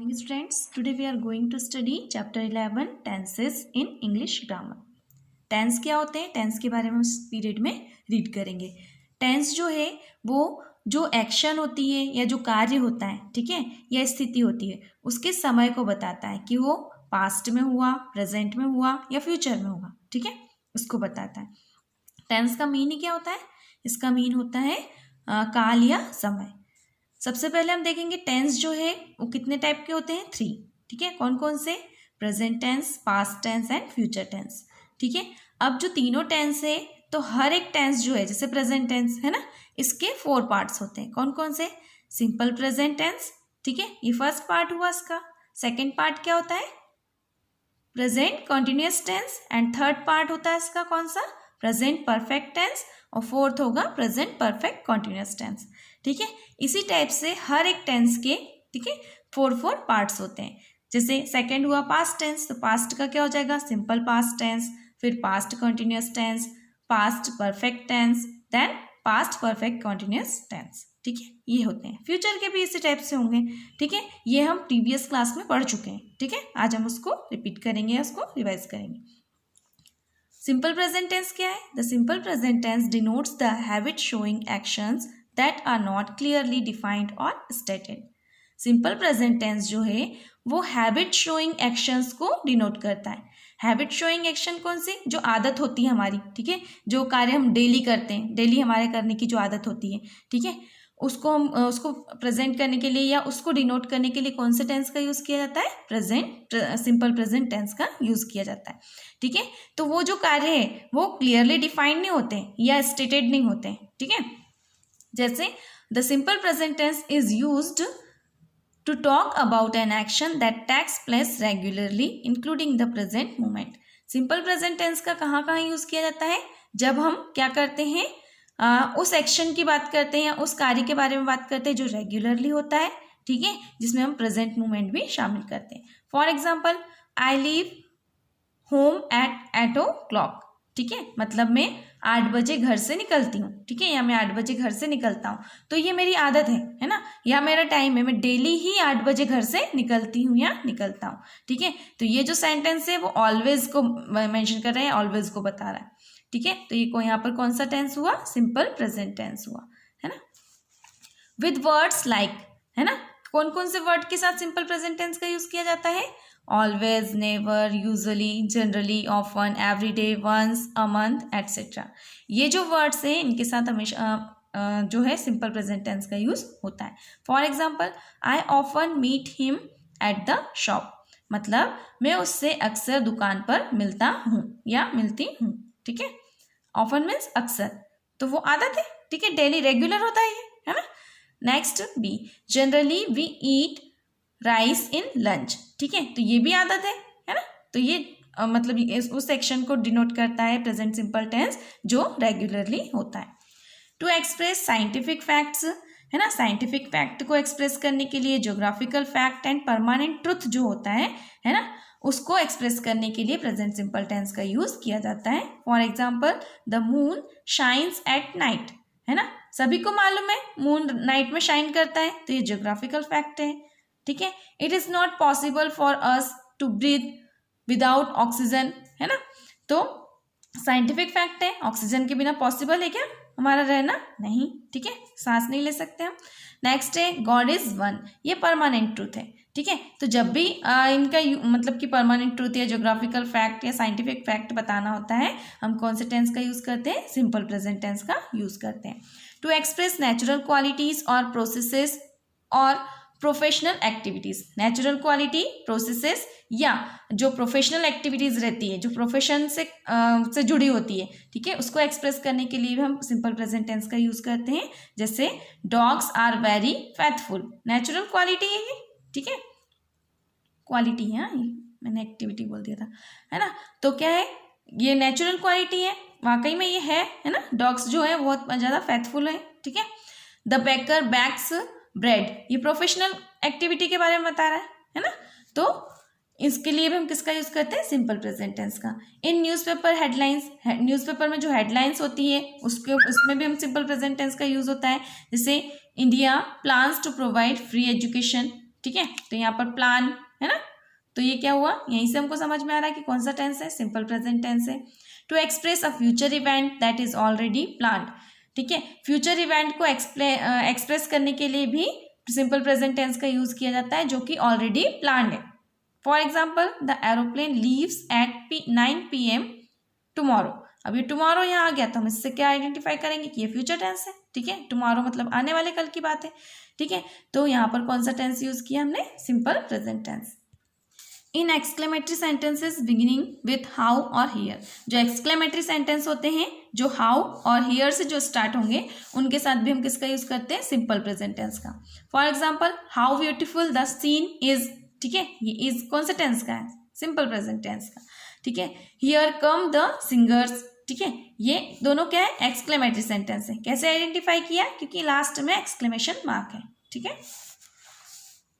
morning students. Today we are going to study chapter 11 tenses in English grammar. Tense क्या होते हैं, tense के बारे में इस पीरियड में रीड करेंगे. टेंस जो है वो जो एक्शन होती है या जो कार्य होता है, ठीक है, या स्थिति होती है, उसके समय को बताता है कि वो पास्ट में हुआ, प्रेजेंट में हुआ या फ्यूचर में होगा. ठीक है, उसको बताता है. टेंस का मीन क्या होता है? इसका मीन होता है काल या समय. सबसे पहले हम देखेंगे टेंस जो है वो कितने टाइप के होते हैं, 3. ठीक है, कौन कौन से? Present tense, past tense and future tense. ठीक है, अब जो तीनों टेंस है तो हर एक टेंस जो है, जैसे प्रेजेंट टेंस है ना, इसके 4 पार्ट्स होते हैं. कौन कौन से? Simple present tense. ठीक है, ये फर्स्ट पार्ट हुआ इसका. सेकेंड पार्ट क्या होता है? Present continuous tense. And third part होता है इसका कौन सा? Present perfect tense. और फोर्थ होगा प्रेजेंट परफेक्ट कॉन्टिन्यूअस टेंस. ठीक है, इसी टाइप से हर एक टेंस के, ठीक है, 4 पार्ट्स होते हैं. जैसे सेकंड हुआ पास्ट टेंस, तो पास्ट का क्या हो जाएगा? सिंपल पास्ट टेंस, फिर past continuous tense, past perfect tense, then past perfect continuous tense. ठीक है, ये होते हैं. फ्यूचर के भी इसी टाइप से होंगे. ठीक है, ये हम प्रीवियस क्लास में पढ़ चुके हैं. ठीक है, आज हम उसको रिपीट करेंगे, उसको रिवाइज करेंगे. सिंपल प्रेजेंट टेंस क्या है? The simple present tense denotes the habit showing actions that are not clearly defined or stated. Simple present tense जो है वो हैबिट शोइंग एक्शंस को डिनोट करता है. हैबिट शोइंग एक्शन कौन सी? जो आदत होती है हमारी, ठीक है, जो कार्य हम डेली करते हैं, डेली हमारे करने की जो आदत होती है, ठीक है, उसको हम उसको प्रेजेंट करने के लिए या उसको डिनोट करने के लिए कौन से टेंस का यूज़ किया जाता है? सिंपल प्रेजेंट टेंस का यूज़ किया जाता है. ठीक है, तो वो जो कार्य है वो क्लियरली डिफाइंड नहीं होते या स्टेटेड नहीं होते. ठीक है, जैसे the simple present tense is used to talk about an action that takes place regularly including the present moment. Simple present tense का कहाँ कहाँ यूज किया जाता है? जब हम क्या करते हैं, उस एक्शन की बात करते हैं या उस कार्य के बारे में बात करते हैं जो रेगुलरली होता है. ठीक है, जिसमें हम प्रेजेंट मोमेंट भी शामिल करते हैं. For example, I leave home at 8 o'clock. ठीक है, मतलब मैं 8 बजे घर से निकलती हूँ. ठीक है, या मैं 8 बजे घर से निकलता हूँ. तो ये मेरी आदत है ना, या मेरा टाइम है, मैं डेली ही 8 बजे घर से निकलती हूँ या निकलता हूँ. ठीक है, तो ये जो सेंटेंस है वो ऑलवेज को मेंशन कर रहा है, ऑलवेज को बता रहा है. ठीक है, तो ये यहाँ पर कौन सा टेंस हुआ? सिंपल प्रेजेंट टेंस हुआ, है ना. विद वर्ड्स लाइक, है ना, कौन कौन से वर्ड के साथ सिंपल प्रेजेंट टेंस का यूज किया जाता है? Always, never, usually, generally, often, everyday, once, a month, etcetera. ये जो वर्ड्स हैं इनके साथ हमेशा जो है सिंपल प्रेजेंट टेंस का यूज होता है. For example, I often meet him at the shop. मतलब मैं उससे अक्सर दुकान पर मिलता हूँ या मिलती हूँ. ठीक है, ऑफन मीन्स अक्सर, तो वो आदत है. ठीक है, डेली रेगुलर होता है ये, है ना. Next B, generally we eat rice in lunch. ठीक है, तो ये भी आदत है ना. तो ये मतलब उस सेक्शन को डिनोट करता है प्रेजेंट सिंपल टेंस जो रेगुलरली होता है. टू एक्सप्रेस साइंटिफिक फैक्ट्स, है ना, साइंटिफिक फैक्ट को एक्सप्रेस करने के लिए geographical fact and permanent truth जो होता है ना, उसको एक्सप्रेस करने के लिए प्रेजेंट सिंपल टेंस का यूज किया जाता है. For example, the moon shines at night, है ना, सभी को मालूम है मून नाइट में शाइन करता है, तो ये ज्योग्राफिकल फैक्ट है. ठीक है, it is not possible for us to breathe without oxygen, है ना, तो साइंटिफिक फैक्ट है, ऑक्सीजन के बिना पॉसिबल है क्या हमारा रहना? नहीं. ठीक है, सांस नहीं ले सकते हम. नेक्स्ट है गॉड इज वन. ये परमानेंट ट्रूथ है. ठीक है, तो जब भी इनका मतलब कि परमानेंट ट्रूथ या ज्योग्राफिकल फैक्ट या साइंटिफिक फैक्ट बताना होता है, हम कौन से टेंस का यूज करते हैं? सिंपल प्रेजेंट टेंस का यूज करते हैं. टू एक्सप्रेस नेचुरल क्वालिटीज और प्रोसेसेस और professional activities. Natural quality, processes या जो प्रोफेशनल एक्टिविटीज रहती है, जो प्रोफेशन से जुड़ी होती है, ठीक है, उसको एक्सप्रेस करने के लिए भी हम सिंपल प्रेजेंट टेंस का यूज करते हैं. जैसे dogs are very faithful. Natural quality है ये. ठीक है, क्वालिटी है, मैंने एक्टिविटी बोल दिया था, है ना. तो क्या है, ये नेचुरल क्वालिटी है, वाकई में ये है ना. डॉग्स जो है बहुत ज़्यादा फेथफुल है. ठीक है, द बेकर बैक्स ब्रेड. ये प्रोफेशनल एक्टिविटी के बारे में बता रहा है ना. तो इसके लिए भी हम किसका यूज करते हैं? सिंपल प्रेजेंट टेंस का. इन न्यूज़पेपर हेडलाइंस, न्यूज़पेपर में जो हेडलाइंस होती है उसमें भी हम सिंपल प्रेजेंट टेंस का यूज होता है. जैसे India plans to provide free education. ठीक है, तो यहाँ पर प्लान है ना, तो ये क्या हुआ, यहीं से हमको समझ में आ रहा है कि कौन सा टेंस है, सिंपल प्रेजेंट टेंस है। To express a future event that is already planned, ठीक है, फ्यूचर इवेंट को एक्सप्रेस करने के लिए भी सिंपल प्रेजेंट टेंस का यूज किया जाता है जो कि ऑलरेडी प्लान्ड है। For example, the aeroplane leaves eight 9 PM tomorrow. अब ये टुमारो यहाँ आ गया तो हम इससे क्या आइडेंटिफाई करेंगे कि ये फ्यूचर टेंस है, ठीक है, टुमारो मतलब आने वाले कल की बात है, ठीक है, तो यहाँ पर कौन सा टेंस यूज किया हमने, simple present tense. In exclamatory sentences beginning with how और हियर, जो एक्सक्लेमेटरी सेंटेंस होते हैं जो हाउ और हियर से जो स्टार्ट होंगे उनके साथ भी हम किसका यूज करते हैं, सिंपल प्रेजेंट टेंस का। For example, how beautiful the scene is, ठीक है, ये इज कौन से टेंस का है, सिंपल प्रेजेंट टेंस का, ठीक है। हियर कम द सिंगर्स, ठीक है, ये दोनों क्या है, एक्सक्लेमेटरी सेंटेंस है। कैसे आइडेंटिफाई किया, क्योंकि लास्ट में एक्सक्लेमेशन मार्क है, ठीक है।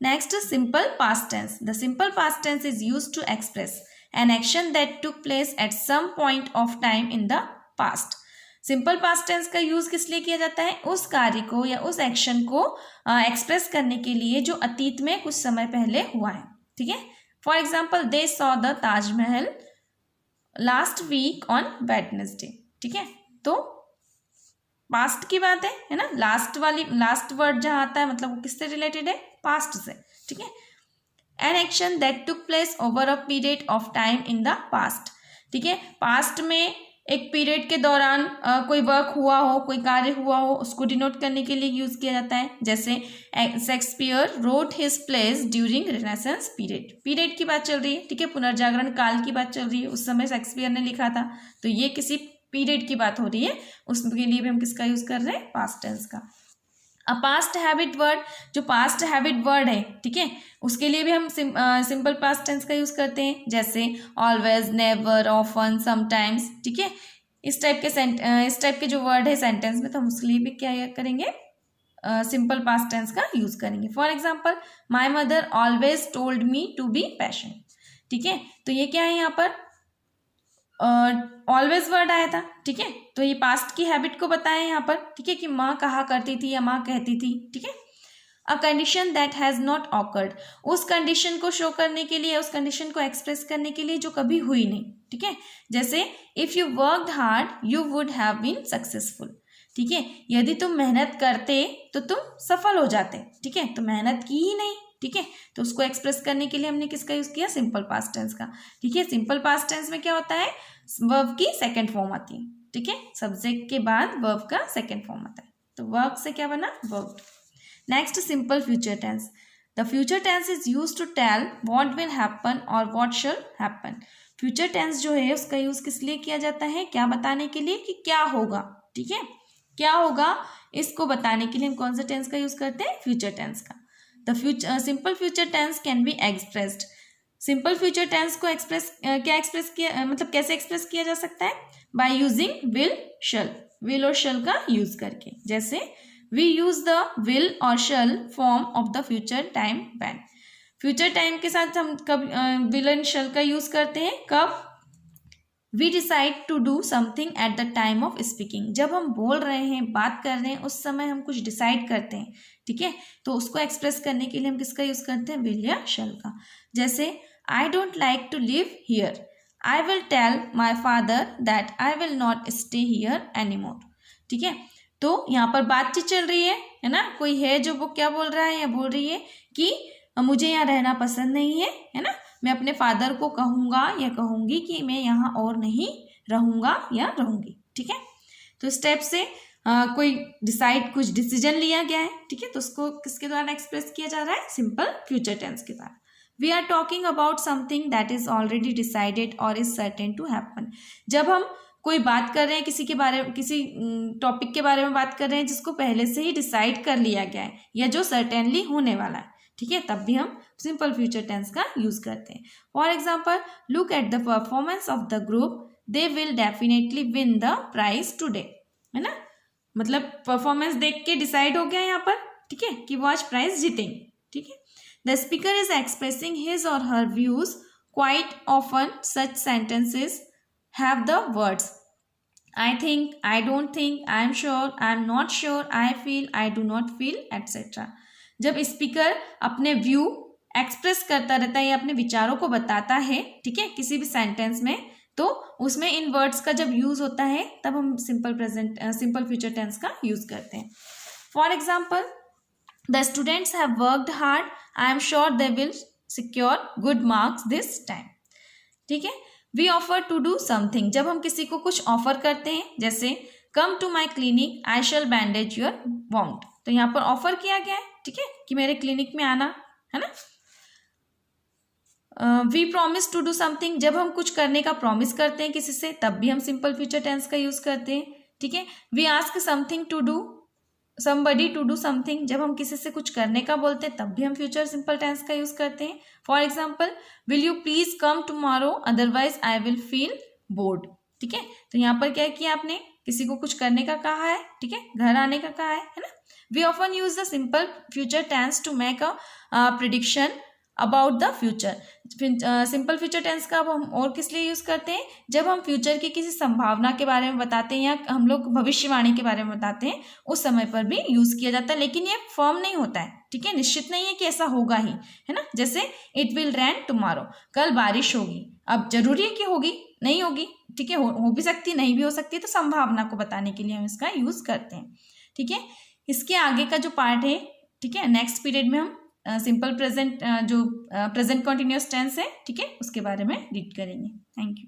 Next, simple past tense. The simple past tense is used to express an action that took place at some point of time in the past. Simple past tense का use किस लिए किया जाता है, उस कार्य को या उस एक्शन को एक्सप्रेस करने के लिए जो अतीत में कुछ समय पहले हुआ है, ठीक है। For example, they saw the Taj Mahal last week on Wednesday, ठीक है, तो पास्ट की बात है ना, लास्ट वर्ड जहां आता है मतलब वो किससे रिलेटेड है, पास्ट से, ठीक है। N action that took place over a period of time in the past, ठीक है, पास्ट में एक पीरियड के दौरान कोई वर्क हुआ हो, कोई कार्य हुआ हो, उसको डिनोट करने के लिए यूज किया जाता है। जैसे Shakespeare road his place during renaissance period की बात चल रही है, ठीक है, पुनर्जागरण काल की बात चल रही है, उस समय शेक्सपियर ने लिखा था, तो ये किसी पीरियड की बात हो रही है, उसके लिए भी हम किसका यूज कर रहे हैं, पास्ट टेंस का। अ पास्ट हैबिट वर्ड, जो पास्ट हैबिट वर्ड है, ठीक है, उसके लिए भी हम सिंपल पास्ट टेंस का यूज करते हैं। जैसे ऑलवेज, नेवर, ऑफन, समटाइम्स, ठीक है, इस टाइप के जो वर्ड है सेंटेंस में, तो हम उसके लिए भी क्या करेंगे, सिंपल पास्ट टेंस का यूज करेंगे। For example, my mother always told me to be passionate, ठीक है, तो ये क्या है, यहाँ पर ऑलवेज वर्ड आया था, ठीक है, तो ये पास्ट की हैबिट को बताया यहाँ पर, ठीक है, कि माँ कहा करती थी या माँ कहती थी, ठीक है। A condition that has not awkward, उस कंडीशन को शो करने के लिए, उस कंडीशन को एक्सप्रेस करने के लिए जो कभी हुई नहीं, ठीक है। जैसे if you worked hard you would have been successful, ठीक है, यदि तुम मेहनत करते तो तुम सफल हो जाते, ठीक है, तो मेहनत की ही नहीं, ठीक है, तो उसको एक्सप्रेस करने के लिए हमने किसका यूज किया, सिंपल पास्ट टेंस का, ठीक है। सिंपल पास्ट टेंस में क्या होता है, वर्ब की सेकंड फॉर्म आती है, ठीक है, सब्जेक्ट के बाद वर्ब का सेकंड फॉर्म आता है, तो वर्ब से क्या बना, verb. Next, simple future tense. The future tense is use to tell what will happen और what shall happen. Future tense जो है उसका यूज किस लिए किया जाता है, क्या बताने के लिए कि क्या होगा, ठीक है, क्या होगा, इसको बताने के लिए हम कौन सा टेंस का यूज करते हैं, फ्यूचर टेंस का। The simple future tense can be expressed. Simple future tense को एक्सप्रेस किया मतलब कैसे एक्सप्रेस किया जा सकता है, बाय यूजिंग विल और शल का यूज करके। जैसे वी यूज द विल और shall form of the future time when. Future time के साथ हम कब विल एंड शल का यूज करते हैं, कब, we decide to do something at the time of speaking, जब हम बोल रहे हैं, बात कर रहे हैं, उस समय हम कुछ डिसाइड करते हैं, ठीक है, तो उसको एक्सप्रेस करने के लिए हम किसका यूज करते हैं, विल या शल का। जैसे I don't like to live here, I will tell my father that I will not stay here any more, ठीक है, तो यहाँ पर बातचीत चल रही है ना, कोई है जो वो क्या बोल रहा है या बोल रही है कि मुझे यहाँ रहना पसंद नहीं है ना, मैं अपने फादर को कहूँगा या कहूँगी कि मैं यहाँ और नहीं रहूँगा या रहूँगी, ठीक है, तो स्टेप से कोई कुछ डिसीजन लिया गया है, ठीक है, तो उसको किसके द्वारा एक्सप्रेस किया जा रहा है, सिंपल फ्यूचर टेंस के द्वारा। We are talking about something that is already decided और इज सर्टेन टू हैपन। जब हम कोई बात कर रहे हैं किसी टॉपिक के बारे में बात कर रहे हैं जिसको पहले से ही डिसाइड कर लिया गया है या जो सर्टेनली होने वाला है, ठीक है, तब भी हम सिंपल फ्यूचर टेंस का यूज करते हैं। For example, look at the performance of the group, they will definitely win the prize today, है ना, मतलब परफॉर्मेंस देख के डिसाइड हो गया यहाँ पर, ठीक है, कि वो आज प्राइज जीतेंगे, ठीक है। The speaker is expressing his और her views, quite often such sentences have the words I think, I don't think, I am sure, I am not sure, I feel, I do not feel, etc. जब speaker अपने view express करता रहता है या अपने विचारों को बताता है, ठीक है, किसी भी सेंटेंस में, तो उसमें इन वर्ड्स का जब यूज होता है तब हम सिंपल फ्यूचर टेंस का यूज करते हैं. For example, the students have worked hard, I am sure they will secure good marks this time. ठीक है. We offer to do something, जब हम किसी को कुछ ऑफर करते हैं, जैसे come to my clinic, I shall bandage your wound. तो यहाँ पर ऑफर किया गया है, ठीक है, कि मेरे क्लिनिक में आना, है ना. We promise to do something, जब हम कुछ करने का प्रॉमिस करते हैं किसी से, तब भी हम सिंपल फ्यूचर टेंस का यूज करते हैं. ठीक है. We ask something to do somebody to do something, जब हम किसी से कुछ करने का बोलते हैं तब भी हम फ्यूचर सिंपल टेंस का यूज करते हैं. For example, will you please come tomorrow otherwise I will feel bored. ठीक है. तो यहाँ पर क्या किया आपने, किसी को कुछ करने का कहा है, ठीक है, घर आने का कहा है ना. We often use the simple future tense to make a prediction about the future. Simple future tense का अब हम और किस लिए यूज करते हैं, जब हम फ्यूचर की किसी संभावना के बारे में बताते हैं या हम लोग भविष्यवाणी के बारे में बताते हैं, उस समय पर भी यूज किया जाता है. लेकिन ये फर्म नहीं होता है, ठीक है, निश्चित नहीं है कि ऐसा होगा ही, है ना. जैसे इट विल रेन टुमारो, कल बारिश होगी. अब जरूरी है कि होगी, नहीं होगी, ठीक है, हो भी सकती, नहीं भी हो सकती है. तो संभावना को बताने के लिए हम इसका यूज करते हैं. ठीक है. इसके आगे का जो पार्ट है, ठीक है, नेक्स्ट पीरियड में हम सिंपल प्रेजेंट जो प्रेजेंट कंटिन्यूअस टेंस है, ठीक है, उसके बारे में रीड करेंगे. Thank you.